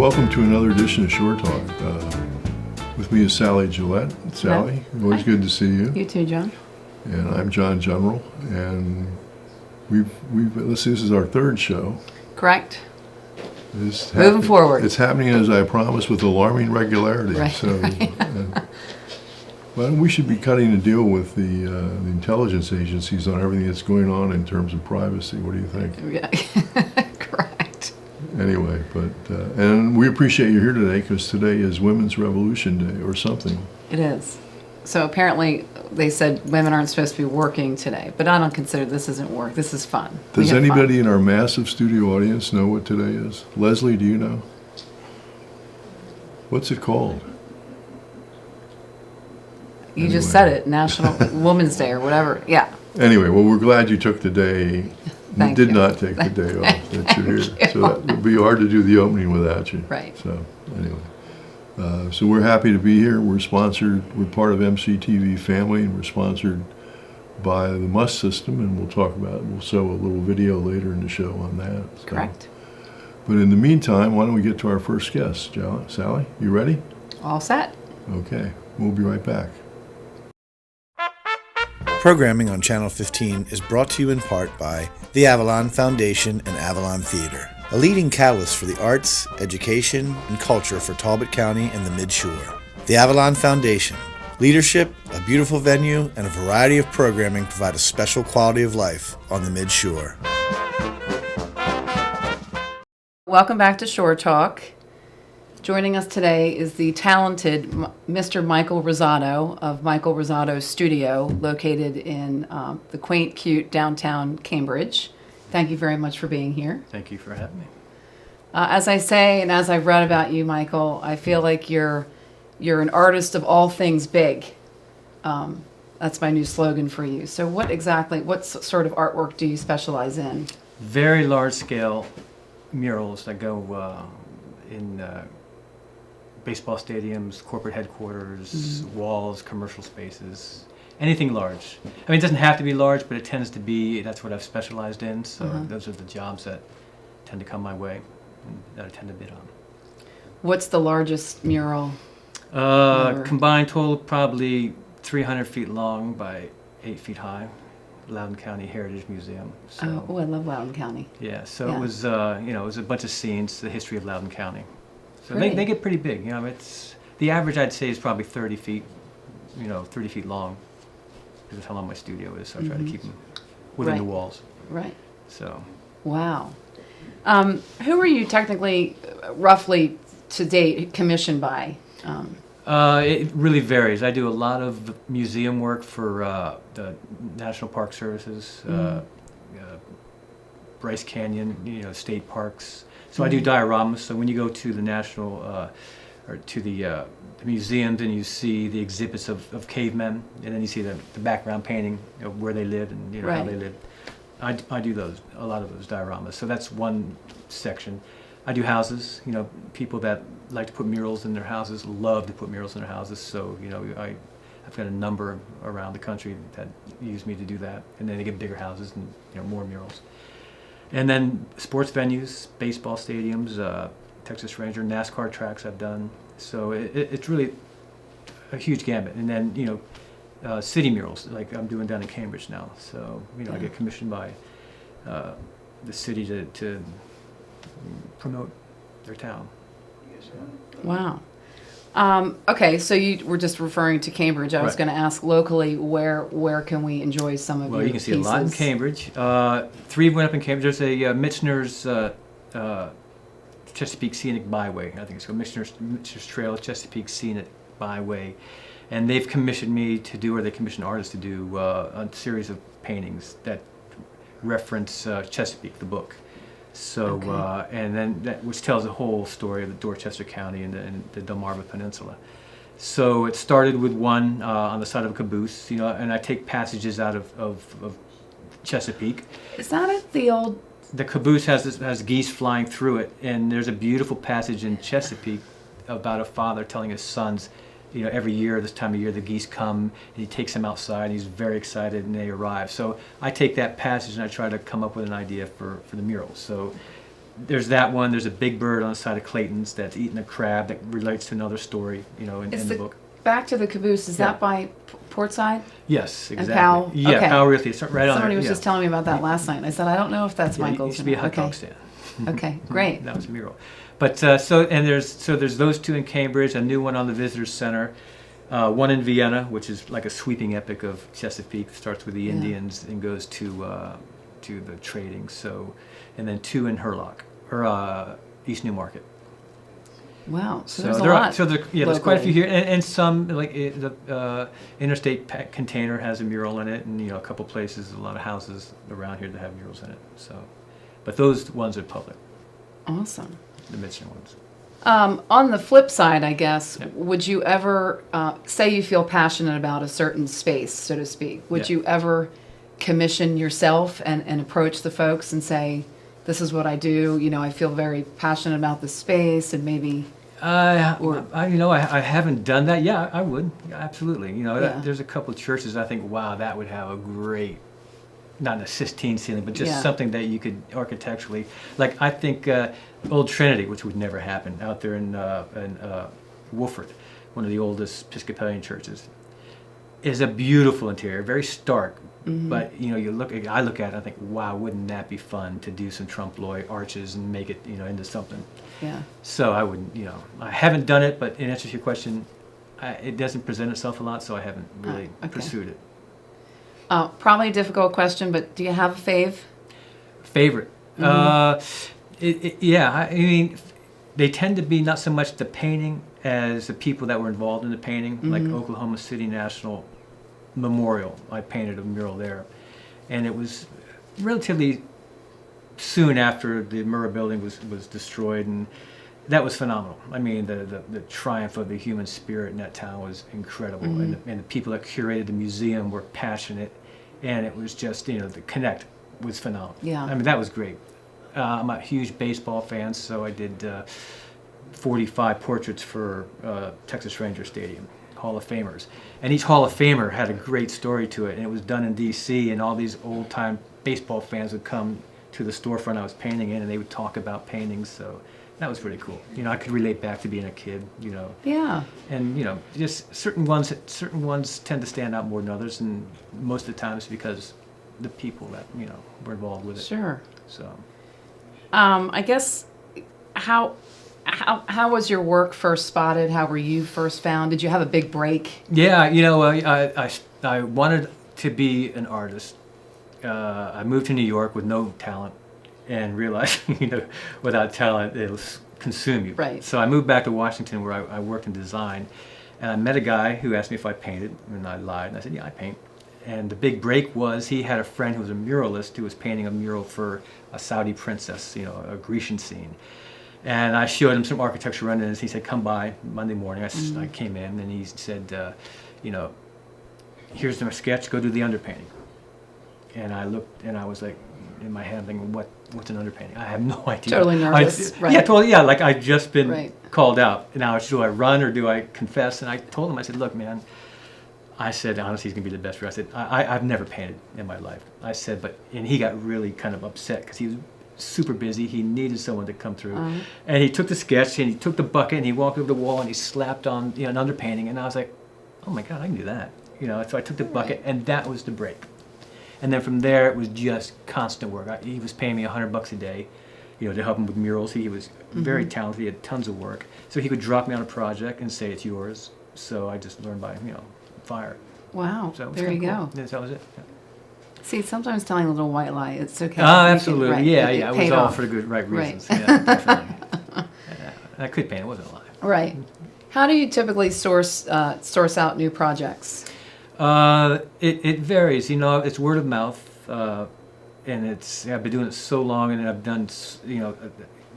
welcome to another edition of Shore Talk. With me is Sally Gillette. Sally, always Hi. good to see you. You too, John. And I'm John General, and this is our third show. Correct. Moving forward. It's happening as I promised with alarming regularity. Right, So, right. Well, we should be cutting a deal with the intelligence agencies on everything that's going on in terms of privacy. What do you think? Yeah. Correct. Anyway, and we appreciate you here today because today is Women's Revolution Day or something. It is. So apparently they said women aren't supposed to be working today, but I don't consider this isn't work. This is fun. Does anybody in our massive studio audience know what today is? Leslie, do you know? What's it called? You just said it, National Women's Day or whatever. Yeah. Anyway, well, we're glad you took the day. Thank you did you. not take the day off that you're here. you. So that would be hard to do the opening without you. Right. So anyway, so we're happy to be here. We're sponsored. We're part of MCTV family, and we're sponsored by the Must System, and we'll show a little video later in the show on that. So. Correct. But in the meantime, why don't we get to our first guest, Sally? You ready? All set. Okay, we'll be right back. Programming on Channel 15 is brought to you in part by the Avalon Foundation and Avalon Theater, a leading catalyst for the arts, education, and culture for Talbot County and the Mid-Shore. The Avalon Foundation. Leadership, a beautiful venue, and a variety of programming provide a special quality of life on the Mid-Shore. Welcome back to Shore Talk. Joining us today is the talented Mr. Michael Rosado of Michael Rosado's Studio, located in the quaint, cute downtown Cambridge. Thank you very much for being here. Thank you for having me. As I say, and as I've read about you, Michael, I feel like you're an artist of all things big. That's my new slogan for you. So what sort of artwork do you specialize in? Very large scale murals that go in baseball stadiums, corporate headquarters, walls, commercial spaces, anything large. I mean, it doesn't have to be large, but it tends to be, that's what I've specialized in. So those are the jobs that tend to come my way and that I tend to bid on. What's the largest mural? Ever? Combined total probably 300 feet long by 8 feet high. Loudoun County Heritage Museum. So, I love Loudoun County. yeah, so Yeah. it was, it was a bunch of scenes, the history of Loudoun County. So Great. they get pretty big. It's the average I'd say is probably 30 feet, 30 feet long. That's how long my studio is. So I try to keep them within the Right. walls. Right. So Wow. Who are you technically, roughly to date, commissioned by? it really varies. I do a lot of museum work for the National Park Services, Bryce Canyon, state parks. So I do dioramas. So when you go to the national or to the museums and you see the exhibits of cavemen, and then you see the background painting of where they lived and how Right. they lived. I do a lot of those dioramas. So that's one section. I do houses. People that like to put murals in their houses love to put murals in their houses. So I've got a number around the country that use me to do that, and then they get bigger houses and more murals. And then sports venues, baseball stadiums, Texas Ranger, NASCAR tracks I've done. So it's really a huge gamut. And then, city murals, like I'm doing down in Cambridge now. So, I get commissioned by the city to promote their town. Wow. Okay, so you were just referring to Cambridge. I was Right. going to ask locally, where can we enjoy some of your Well, you can see pieces? a lot in Cambridge. 3 went up in Cambridge. There's a Michener's Chesapeake Scenic Byway. I think it's called Michener's Trail Chesapeake Scenic Byway. And they've commissioned me to do, or they commissioned artists to do, a series of paintings that reference Chesapeake, the book. So, Okay. and then which tells the whole story of Dorchester County and the Delmarva Peninsula. So it started with one on the side of a caboose, and I take passages out of Chesapeake. Is that it? The old... The caboose has geese flying through it, and there's a beautiful passage in Chesapeake about a father telling his sons, every year, this time of year, the geese come, and he takes them outside, and he's very excited, and they arrive. So I take that passage, and I try to come up with an idea for the mural. So there's that one. There's a big bird on the side of Clayton's that's eating a crab that relates to another story, in Is the book. Back to the Caboose, is Yeah. that by Portside? Yes, exactly. Powell? Yeah, Okay. Powell Realty. It's right on Somebody there. was just telling me about that last night. I said, I don't know if that's Yeah, it Michael's. used to be a hot Okay. dog stand. Okay, great. That was a mural. But there's those two in Cambridge, a new one on the Visitor Center, one in Vienna, which is like a sweeping epic of Chesapeake. Starts with the Yeah. Indians and goes to the trading. So, and then two in Hurlock or East Newmarket. Wow, so So there's a there lot. there's quite a few locally. here, and some like the Interstate Container has a mural in it, and a couple places, a lot of houses around here that have murals in it. So, but those ones are public, Awesome. the Mitchell ones. On the flip side, I guess, Yeah. would you ever, say you feel passionate about a certain space, so to speak, would Yeah. you ever commission yourself and approach the folks and say, this is what I do, I feel very passionate about this space, and maybe, Or- I haven't done that. Yeah, I would. Yeah, absolutely. Yeah. There's a couple of churches I think, wow, that would have a great, not a Sistine ceiling, but just Yeah. something that you could architecturally, like I think Old Trinity, which would never happen, out there in Wolford, one of the oldest Episcopalian churches, is a beautiful interior, very stark. Mm-hmm. But I look at it and I think, wow, wouldn't that be fun to do some trompe l'oeil arches and make it, into something. yeah. So I wouldn't, I haven't done it, but in answer to your question, it doesn't present itself a lot, so I haven't really okay. pursued it. Probably a difficult question, but do you have a fave? Favorite? Mm-hmm. Yeah, I mean, they tend to be not so much the painting as the people that were involved in the painting, like Mm-hmm. Oklahoma City National Memorial. I painted a mural there, and it was relatively soon after the Murrah building was destroyed, and that was phenomenal. I mean, the triumph of the human spirit in that town was incredible, and the people that curated the museum were passionate, and it was just, the connect was phenomenal. Yeah. I mean, that was great. I'm a huge baseball fan, so I did 45 portraits for Texas Ranger Stadium, Hall of Famers. And each Hall of Famer had a great story to it, and it was done in D.C., and all these old-time baseball fans would come to the storefront I was painting in, and they would talk about paintings, so that was really cool. I could relate back to being a kid, Yeah. and, just certain ones tend to stand out more than others, and most of the time it's because the people that, were involved with it. Sure. So. I guess, how was your work first spotted? How were you first found? Did you have a big break? Yeah, I wanted to be an artist. I moved to New York with no talent and realized, without talent, it'll consume you. Right. So I moved back to Washington where I worked in design, and I met a guy who asked me if I painted, and I lied, and I said, yeah, I paint. And the big break was he had a friend who was a muralist who was painting a mural for a Saudi princess, a Grecian scene. And I showed him some architecture renderings. He said, come by Monday morning. I came in, and he said, here's my sketch, go do the underpainting. And I looked, and I was like, in my head, I'm thinking, what's an underpainting? I have no idea. Totally nervous, right. Yeah, totally, yeah, like I'd just been Right. called out. Now, do I run or do I confess? And I told him, I said, look, man, I said, honestly, he's going to be the best. I said, I've never painted in my life. I said, and he got really kind of upset because he was super busy. He needed someone to come through. And he took the sketch and he took the bucket and he walked over the wall and he slapped on an underpainting. And I was like, oh my God, I can do that. So I took the bucket and that was the break. And then from there, it was just constant work. He was paying me $100 a day, to help him with murals. He was very talented. He had tons of work. So he would drop me on a project and say, it's yours. So I just learned by, fire. Wow. So it was There you kinda go. cool. Yeah, that was it. Yeah. See, sometimes telling a little white lie, it's okay. Oh, absolutely. Right. Yeah, It it was paid all off. for the good, right Right. reasons. Yeah, definitely. Yeah. I could paint. It wasn't a lie. Right. How do you typically source out new projects? It varies. It's word of mouth, and I've been doing it so long, and I've done,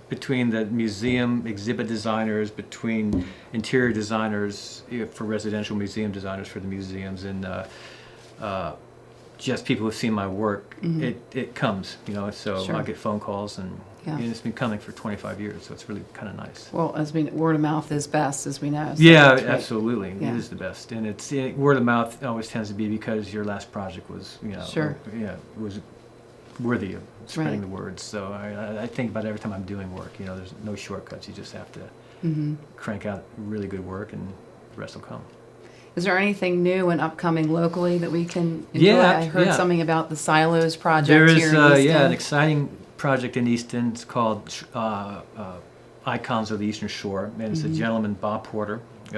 between the museum exhibit designers, between interior designers for residential museum designers for the museums, and just people who've seen my work, it comes, so Sure. I get phone calls, and Yeah. it's been coming for 25 years, so it's really kind of nice. Well, word of mouth is best, as we know. So Yeah, that's great. absolutely. Yeah. It is the best, and word of mouth always tends to be because your last project was, Sure. was worthy of spreading Right. the word. So I think about it every time I'm doing work. You know, there's no shortcuts. You just have to crank out really good work, and the rest will come. Is there anything new and upcoming locally that we can enjoy? Yeah, I heard yeah. something about the Silos project There here is, in Easton. an exciting project in Easton. It's called Icons of the Eastern Shore, and it's a gentleman, Bob Porter, who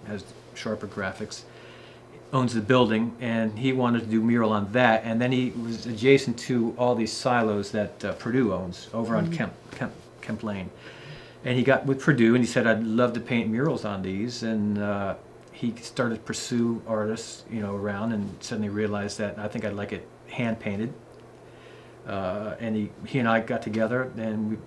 has sharper graphics, owns the building, and he wanted to do mural on that. And then he was adjacent to all these silos that Purdue owns over on Kemp Lane. And he got with Purdue, and he said, "I'd love to paint murals on these." And he started to pursue artists, around, and suddenly realized that I think I'd like it hand painted. And he and I got together, and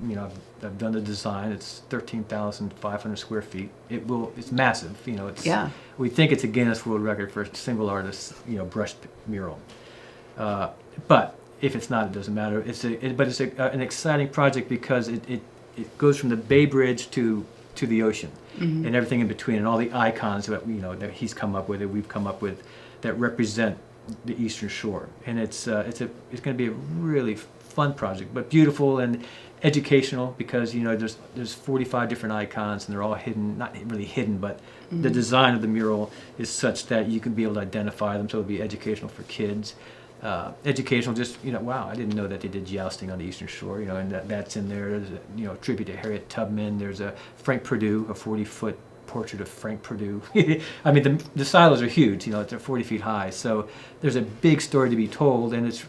I've done the design. It's 13,500 square feet. It's massive. Yeah. We think it's a Guinness World Record for a single artist, brushed mural. But if it's not, it doesn't matter. But it's an exciting project because it goes from the Bay Bridge to the ocean, and everything in between, and all the icons that that he's come up with, that we've come up with, that represent the Eastern Shore. And it's going to be a really fun project, but beautiful and educational, because there's 45 different icons, and they're all hidden, not really hidden, but the design of the mural is such that you can be able to identify them, so it'll be educational for kids. Educational, just wow, I didn't know that they did jousting on the Eastern Shore, and that's in there. There's a tribute to Harriet Tubman. There's a Frank Purdue, a 40-foot portrait of Frank Purdue. I mean, the silos are huge. They're 40 feet high, so there's a big story to be told, and it's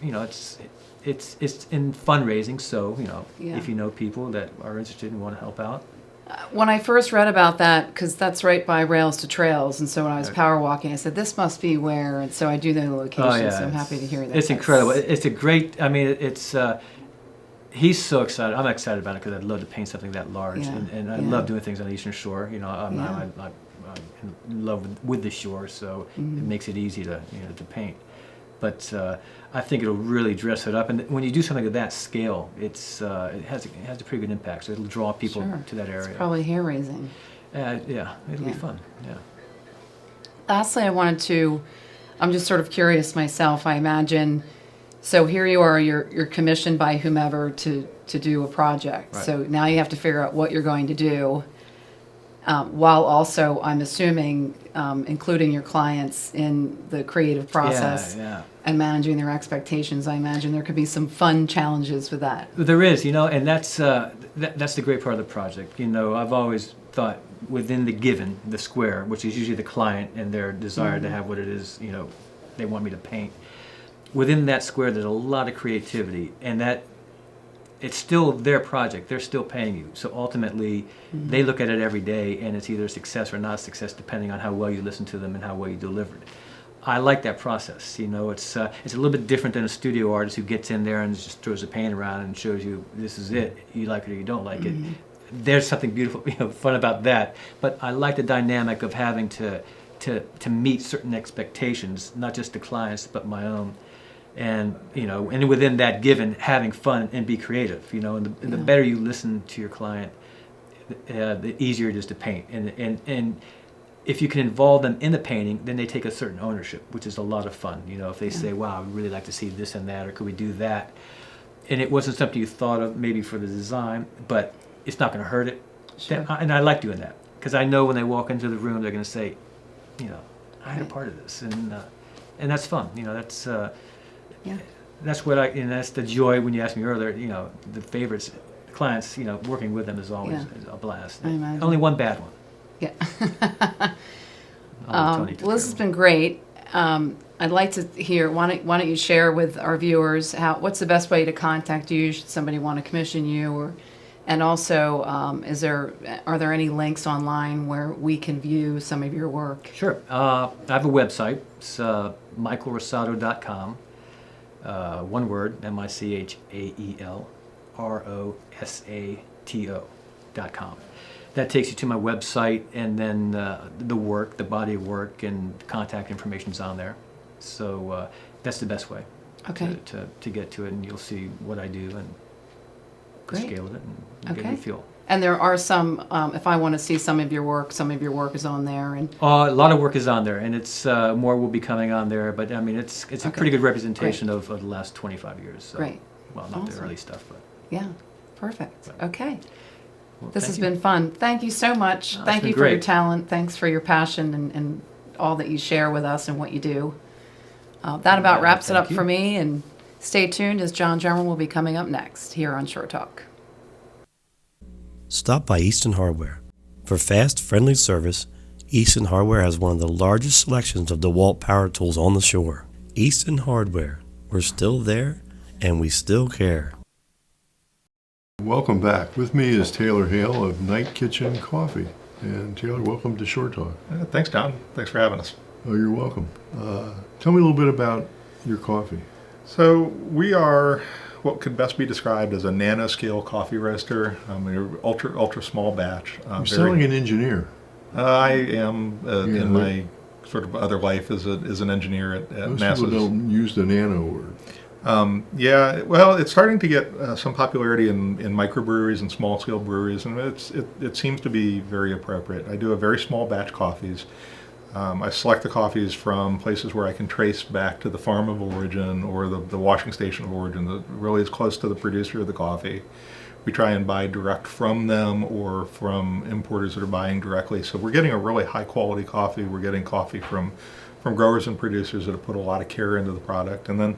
in fundraising. So Yeah. if you know people that are interested and want to help out. When I first read about that, because that's right by Rails to Trails, and so when I was power walking, I said, this must be where, and so I do know the location, Oh, yeah, so I'm happy to hear that. It's that's- incredible. It's a great, he's so excited. I'm excited about it because I'd love to paint something that large, Yeah, and I yeah. love doing things on the Eastern Shore. I'm Yeah. in love with the shore, so it makes it easy to to paint. But I think it'll really dress it up, and when you do something of that scale, it has a pretty good impact. So it'll draw people Sure. to that area. It's probably hair raising. Yeah, it'll be Yeah. fun. Yeah. Lastly, I'm just sort of curious myself. I imagine, so here you are, you're commissioned by whomever to do a project. Right. So now you have to figure out what you're going to do, while also, I'm assuming, including your clients in the creative process Yeah. and managing their expectations. I imagine there could be some fun challenges with that. There is, and that's the great part of the project. I've always thought within the square, which is usually the client and their desire to have what it is, they want me to paint. Within that square, there's a lot of creativity, and that it's still their project. They're still paying you. So ultimately, they look at it every day, and it's either a success or not a success, depending on how well you listen to them and how well you delivered. I like that process. It's a little bit different than a studio artist who gets in there and just throws a paint around and shows you this is it. You like it or you don't like it. There's something beautiful, fun about that. But I like the dynamic of having to meet certain expectations, not just the clients but my own. And and within that given, having fun and be creative. And the better you listen to your client, the easier it is to paint. And if you can involve them in the painting, then they take a certain ownership, which is a lot of fun. If they say, "Wow, I'd really like to see this and that," or "Could we do that?" And it wasn't something you thought of maybe for the design, but it's not going to hurt it. Sure. And I like doing that because I know when they walk into the room, they're going to say, "I had a part of this," and that's fun. Yeah. That's what and that's the joy when you asked me earlier, the favorites, clients, working with them is always Yeah. a blast. I imagine. Only one bad one. Yeah. Tony took Well, this has been great. I'd like to hear, why don't you share with our viewers what's the best way to contact you should somebody want to commission you, and also are there any links online where we can view some of your work? Sure. I have a website. It's michaelrosato.com. One word, michaelrosato.com. That takes you to my website, and then the body of work, and contact information's on there. So that's the best way Okay. to get to it, and you'll see what I do and the Great. scale of it, and get Okay. a feel. And there are some, if I want to see some of your work is on there. And A lot of work is on there, and it's more will be coming on there. But I mean, it's a pretty good representation of the last 25 years. So. great. Well, not the Awesome. early stuff, but. Yeah, perfect. Okay. Well, This thank has you. been fun. Thank you so much. Oh, it's Thank been you for your great. talent. Thanks for your passion and all that you share with us and what you do. That about Yeah, wraps it thank up you. for me. And stay tuned as John German will be coming up next here on Shore Talk. Stop by Easton Hardware. For fast, friendly service, Easton Hardware has one of the largest selections of DeWalt power tools on the shore. Easton Hardware. We're still there, and we still care. Welcome back. With me is Taylor Hale of Night Kitchen Coffee. And Taylor, welcome to Shore Talk. Thanks, John. Thanks for having us. Oh, you're welcome. Tell me a little bit about your coffee. So we are what could best be described as a nanoscale coffee roaster. We're ultra small batch. You're selling an engineer. I am Yeah, in my sort of other life as an engineer at Most NASA's. people don't use the nano word. Yeah, well, it's starting to get some popularity in microbreweries and small scale breweries, and it seems to be very appropriate. I do a very small batch coffees. I select the coffees from places where I can trace back to the farm of origin or the washing station of origin, that really is close to the producer of the coffee. We try and buy direct from them or from importers that are buying directly. So we're getting a really high quality coffee. We're getting coffee from growers and producers that have put a lot of care into the product. And then,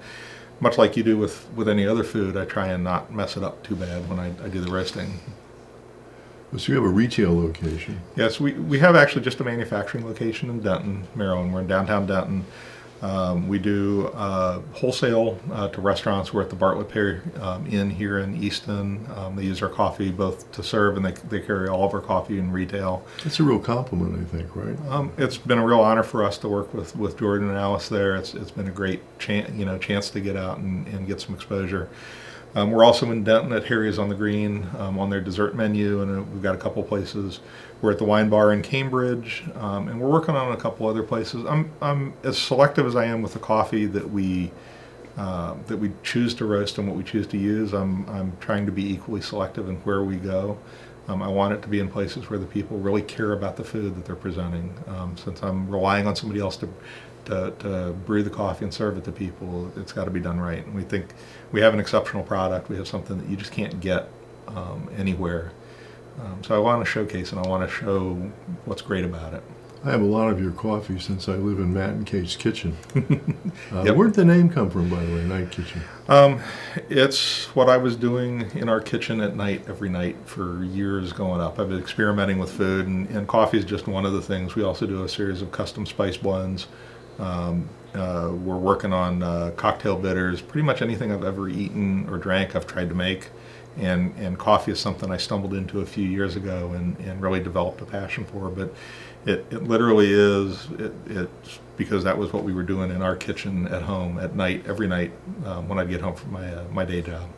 much like you do with any other food, I try and not mess it up too bad when I do the roasting. So you have a retail location. Yes, we have actually just a manufacturing location in Denton, Maryland. We're in downtown Denton. We do wholesale to restaurants. We're at the Bartlett Pier Inn here in Easton. They use our coffee both to serve, and they carry all of our coffee in retail. That's a real compliment, I think, right? It's been a real honor for us to work with Jordan and Alice there. It's been a great chance to get out and get some exposure. We're also in Denton at Harry's on the Green on their dessert menu, and we've got a couple places. We're at the Wine Bar in Cambridge, and we're working on a couple other places. I'm as selective as I am with the coffee that we choose to roast and what we choose to use. I'm trying to be equally selective in where we go. I want it to be in places where the people really care about the food that they're presenting. Since I'm relying on somebody else to brew the coffee and serve it to people, it's got to be done right. And we think we have an exceptional product. We have something that you just can't get anywhere. So I want to showcase and I want to show what's great about it. I have a lot of your coffee since I live in Matt and Kate's kitchen. Yep. Where'd the name come from, by the way, Night Kitchen? It's what I was doing in our kitchen at night, every night for years going up. I've been experimenting with food, and coffee is just one of the things. We also do a series of custom spice blends. We're working on cocktail bitters. Pretty much anything I've ever eaten or drank, I've tried to make. And coffee is something I stumbled into a few years ago and really developed a passion for. But it literally is, it's because that was what we were doing in our kitchen at home at night, every night when I'd get home from my day job.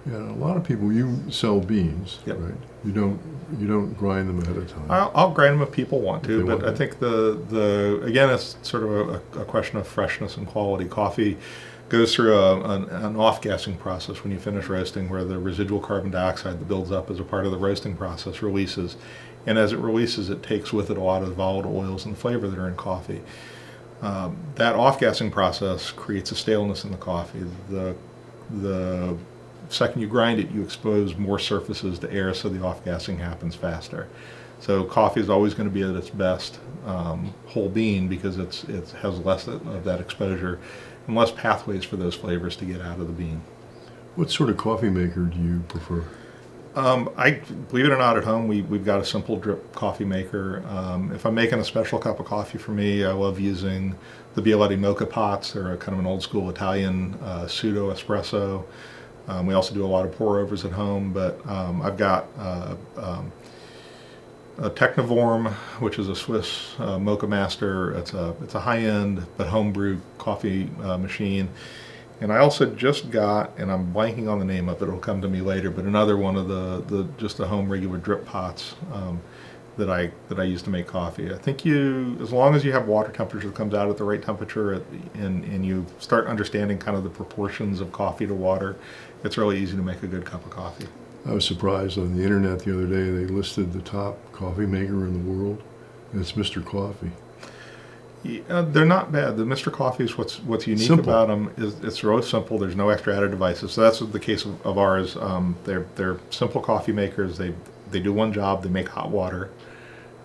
Yeah, a lot of people, you sell beans, Yep. right? You don't grind them ahead of time. I'll grind them if people want If to, they but want I to. think the again, it's sort of a question of freshness and quality. Coffee goes through an off-gassing process when you finish roasting, where the residual carbon dioxide that builds up as a part of the roasting process releases. And as it releases, it takes with it a lot of the volatile oils and flavor that are in coffee. That off-gassing process creates a staleness in the coffee. The second you grind it, you expose more surfaces to air, so the off-gassing happens faster. So coffee is always going to be at its best whole bean because it has less of that exposure and less pathways for those flavors to get out of the bean. What sort of coffee maker do you prefer? I believe it or not, at home we've got a simple drip coffee maker. If I'm making a special cup of coffee for me, I love using the Bialetti mocha pots. They're a kind of an old school Italian pseudo espresso. We also do a lot of pour overs at home, but I've got a Technivorm, which is a Swiss mocha master. It's a high-end but homebrew coffee machine. And I also just got, and I'm blanking on the name of it, it'll come to me later, but another one of the just the home regular drip pots that I use to make coffee. I think as long as you have water temperature that comes out at the right temperature and you start understanding kind of the proportions of coffee to water, it's really easy to make a good cup of coffee. I was surprised on the internet the other day, they listed the top coffee maker in the world, and it's Mr. Coffee. They're not bad. The Mr. Coffees, what's unique Simple. about them is it's really simple. There's no extra added devices. So that's the case of ours. They're simple coffee makers. They do one job. They make hot water.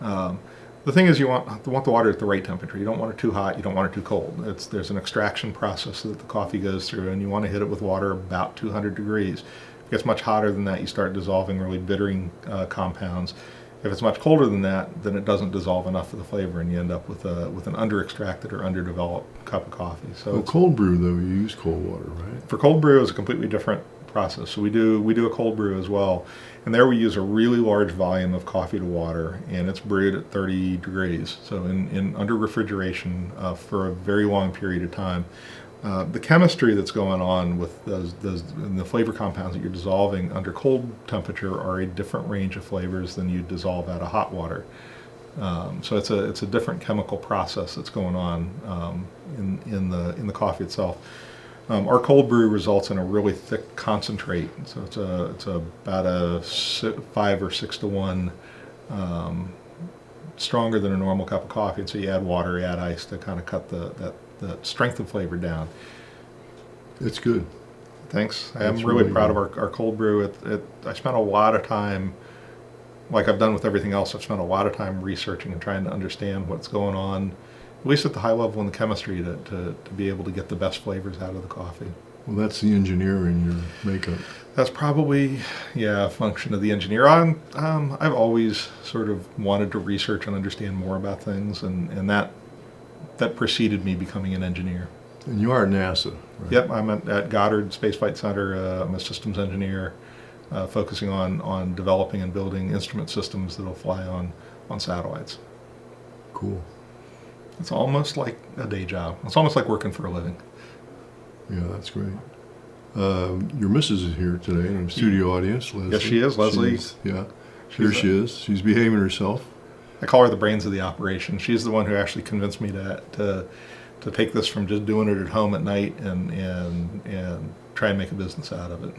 The thing is, you want the water at the right temperature. You don't want it too hot. You don't want it too cold. There's an extraction process that the coffee goes through, and you want to hit it with water about 200 degrees. If it gets much hotter than that, you start dissolving really bittering compounds. If it's much colder than that, then it doesn't dissolve enough of the flavor, and you end up with an under-extracted or underdeveloped cup of coffee. So Well, cold brew, though, you use cold water, right? for cold brew, it's a completely different process. So we do a cold brew as well, and there we use a really large volume of coffee to water, and it's brewed at 30 degrees. So in under refrigeration for a very long period of time. The chemistry that's going on with those and the flavor compounds that you're dissolving under cold temperature are a different range of flavors than you dissolve out of hot water. So it's a different chemical process that's going on in the coffee itself. Our cold brew results in a really thick concentrate, so it's about a 5 or 6 to 1 stronger than a normal cup of coffee. And so you add water, you add ice to kind of cut the strength of flavor down. It's good. Thanks. I That's am really really proud good. of our cold brew. I spent a lot of time, like I've done with everything else, I've spent a lot of time researching and trying to understand what's going on, at least at the high level in the chemistry, to be able to get the best flavors out of the coffee. Well, that's the engineer in your makeup. That's probably, a function of the engineer. I've always sort of wanted to research and understand more about things, and that preceded me becoming an engineer. And you are at NASA, right? Yep, I'm at Goddard Space Flight Center. I'm a systems engineer, focusing on developing and building instrument systems that'll fly on satellites. Cool. It's almost like a day job. It's almost like working for a living. Yeah, that's great. Your missus is here today in the studio audience, Leslie. Yes, she is, Leslie. Here she is. She's behaving herself. I call her the brains of the operation. She's the one who actually convinced me to take this from just doing it at home at night and try and make a business out of it.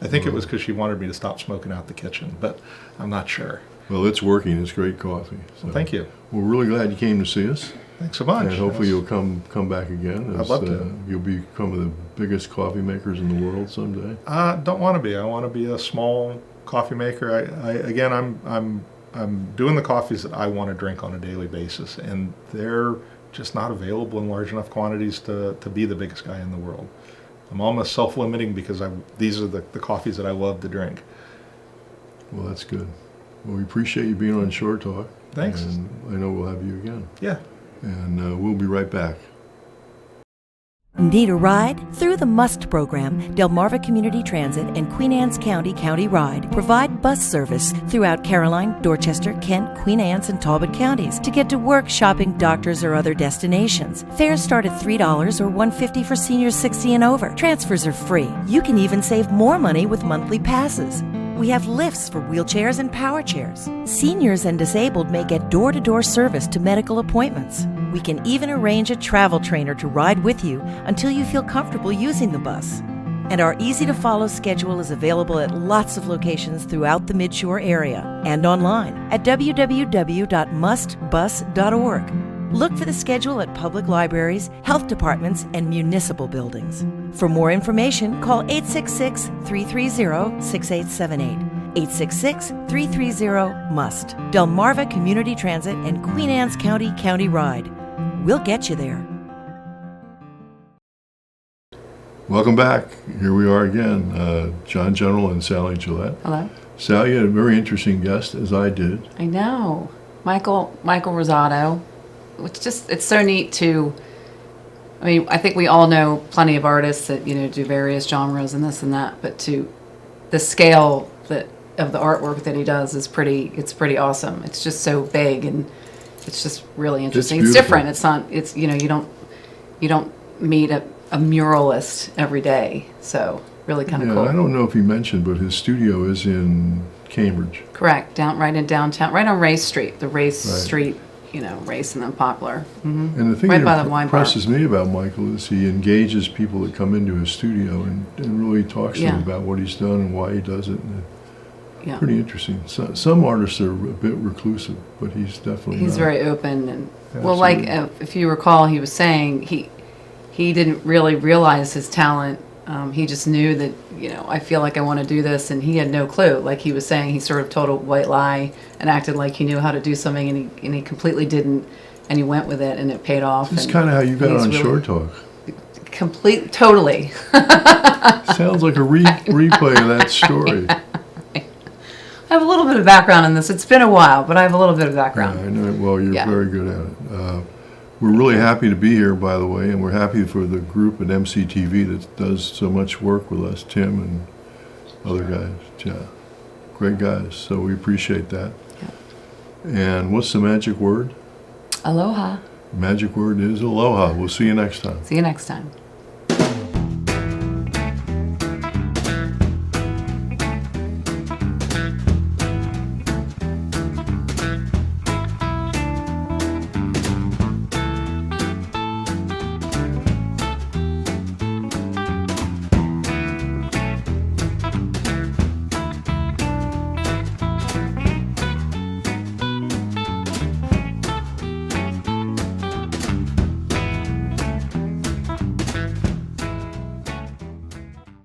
I think it was because she wanted me to stop smoking out the kitchen, but I'm not sure. Well, it's working. It's great coffee. So Well, thank you. We're really glad you came to see us. Thanks so much. And hopefully you'll come back again. I'd love to. You'll become one of the biggest coffee makers in the world someday. Don't want to be. I want to be a small coffee maker. I'm doing the coffees that I want to drink on a daily basis, and they're just not available in large enough quantities to be the biggest guy in the world. I'm almost self-limiting because these are the coffees that I love to drink. Well, that's good. Well, we appreciate you being on Shore Talk. Thanks. And I know we'll have you again. Yeah. And we'll be right back. Need a ride? Through the MUST program, Delmarva Community Transit and Queen Anne's County County Ride provide bus service throughout Caroline, Dorchester, Kent, Queen Anne's, and Talbot counties to get to work, shopping, doctors, or other destinations. Fares start at $3 or $1.50 for seniors 60 and over. Transfers are free. You can even save more money with monthly passes. We have lifts for wheelchairs and power chairs. Seniors and disabled may get door-to-door service to medical appointments. We can even arrange a travel trainer to ride with you until you feel comfortable using the bus. And our easy-to-follow schedule is available at lots of locations throughout the Midshore area and online at www.mustbus.org. Look for the schedule at public libraries, health departments, and municipal buildings. For more information, call 866-330-6878. 866-330-MUST. Delmarva Community Transit and Queen Anne's County County Ride. We'll get you there. Welcome back. Here we are again. John General and Sally Gillette. Hello. Sally had a very interesting guest, as I did. I know. Michael Rosado. It's so neat to, I mean, I think we all know plenty of artists that, do various genres and this and that, but to the scale of the artwork that he does is pretty awesome. It's just so big and it's just really interesting. It's different. It's not, you don't meet a muralist every day. So really kind of cool. I don't know if he mentioned, but his studio is in Cambridge. Correct. Right in downtown, right on Race Street, the Race Street, Race and then Poplar. Mm-hmm. And the thing right by that the wine bar. impresses me about Michael is he engages people that come into his studio and really talks to them about what he's done and why he does it. And Yeah. Pretty interesting. Some artists are a bit reclusive, but he's definitely He's not. very open and well, like Absolutely. if you recall, he was saying he didn't really realize his talent. He just knew that, you know, I feel like I want to do this, and he had no clue. Like he was saying, he sort of told a white lie and acted like he knew how to do something, and he completely didn't, and he went with it, and it paid off. This is and kind of how you got he's on really- Short Talk. Totally. Sounds like a replay of that story. I have a little bit of background in this. It's been a while, but I have a little bit of Yeah, background. I know. Well, you're Yeah. very good at it. We're really happy to be here, by the way, and we're happy for the group at MCTV that does so much work with us, Tim and other guys. Yeah, great guys. So we appreciate that. And what's the magic word? Aloha. Magic word is aloha. We'll see you next time. See you next time.